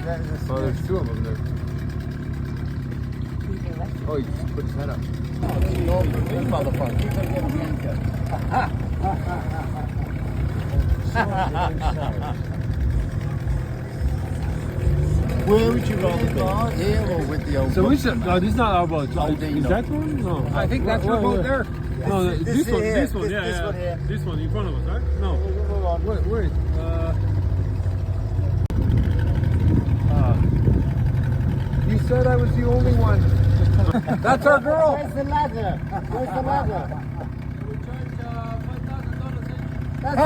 Oh, there's two of them there. Oh, he just put his head up. No, big motherfucker. Keep on getting Where would you rather be? Here or with the old So which? No, this is not our boat. Is Aldino. that one? No. I think that's your boat there. No, this one. here. This one. Yeah, This yeah. one here. This one in front of us, right? No. Wait. You said I was the only one. That's our girl. Where's the ladder? Where's the ladder?